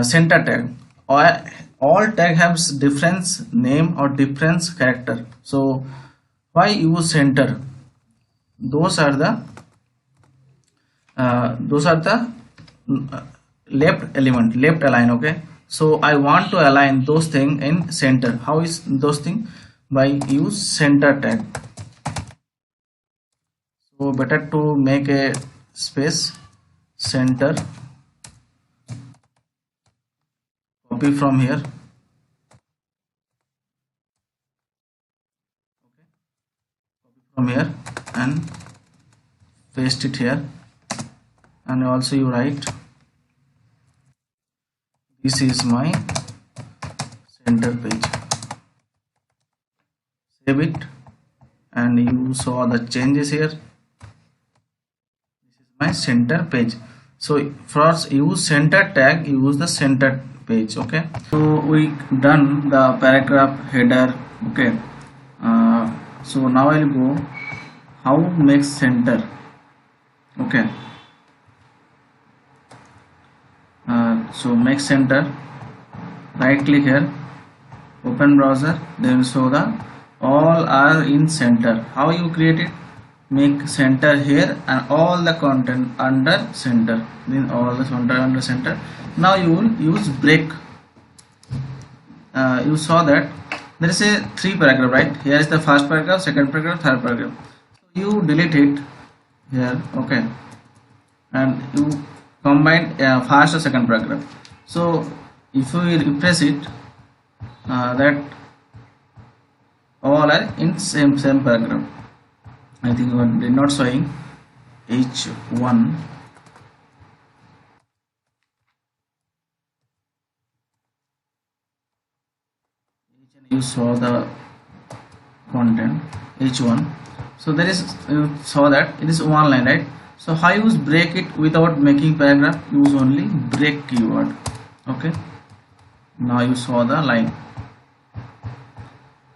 center tag. All tag has different name or different character. So why use center? Those are the left element, left align. Okay, so I want to align those thing in center. How is those thing? By use center tag. So better to make a space center, copy from here, and paste it here, and also you write this is my center page. Save it, and you saw the changes here. This is my center page. So first use center tag, use the center page. Okay, so we done the paragraph header. Okay, so now I'll go how make center. Okay, so make center, right click here, open browser, then show the all are in center. How you create it? Make center here and all the content under center, then all the content under center. Now you will use break. You saw that there is a 3 paragraph, right? Here is the first paragraph, second paragraph, third paragraph. So you delete it here. Okay, and you combine first or second paragraph. So if we refresh it, that all are in same paragraph. I think one did not showing H1. You saw the content H1. So there is, you saw that it is one line, right? So how use break it without making paragraph? Use only break keyword. Okay, now you saw the line.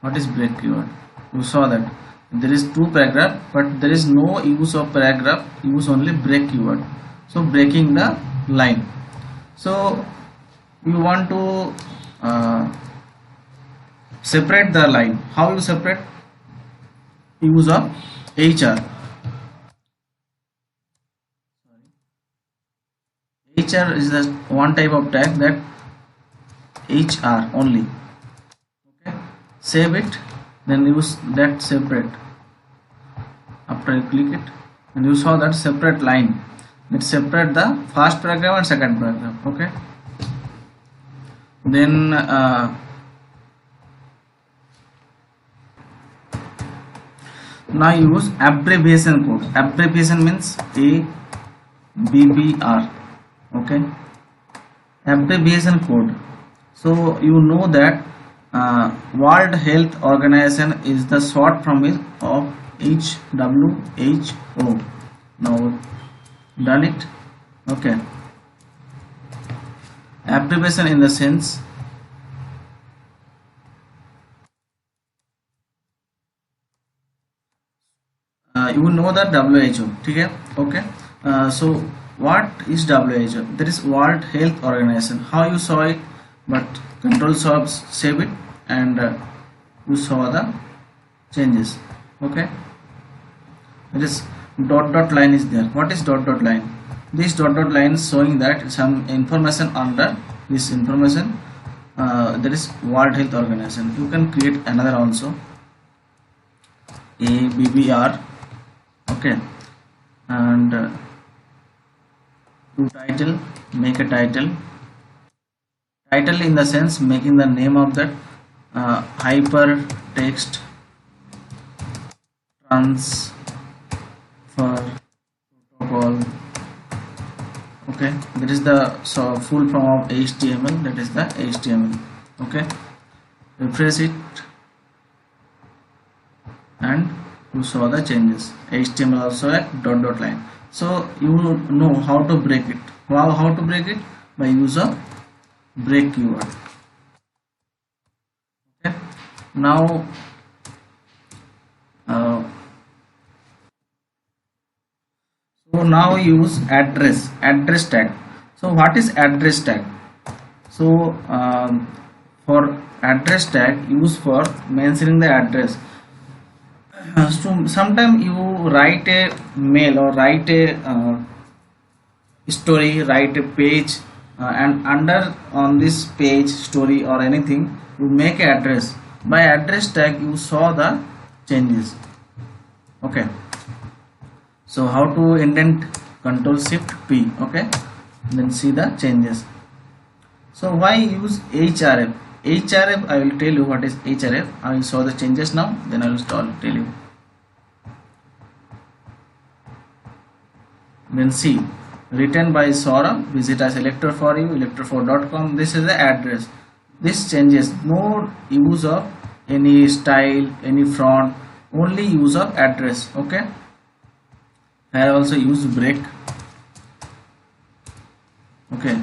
What is break keyword? You saw that there is 2 paragraph, but there is no use of paragraph, use only break keyword. So breaking the line. So you want to separate the line. How you separate? Use of HR. HR is the one type of tag, that HR only. Okay, save it, then use that separate. After you click it, and you saw that separate line, that separate the first paragraph and second paragraph. Okay, then now use abbreviation code. Abbreviation means ABBR. Okay, abbreviation code. So you know that World Health Organization is the short form of WHO. Now done it. Okay, abbreviation in the sense you know that WHO. Okay, so what is WHO? That is World Health Organization. How you saw it? But control save it, and you saw the changes. Okay, there is dot line is there. What is dot line? This dot line is showing that some information under this information. There is World Health Organization. You can create another also, ABBR. Okay, and to title, make a title in the sense making the name of that hypertext transfer protocol. Okay, that is the full form of HTML. That is the HTML. Okay, refresh it, and you saw the changes. HTML also a dot line. So you know how to break it. How to break it? By use of break keyword. Okay, now so now use address tag. So what is address tag? So for address tag used for mentioning the address. So sometime you write a mail or write a story, write a page, and under on this page story or anything you make a address. By address tag you saw the changes. Okay, so how to indent? Control Shift P. Okay, then see the changes. So why use href? Href, I will tell you what is href. I saw the changes now, then I will tell you. Then see, written by Saurabh, visit us electro4u, electro4.com. This is the address. This changes, no use of any style, any font, only use of address. Okay, I also use break. Okay,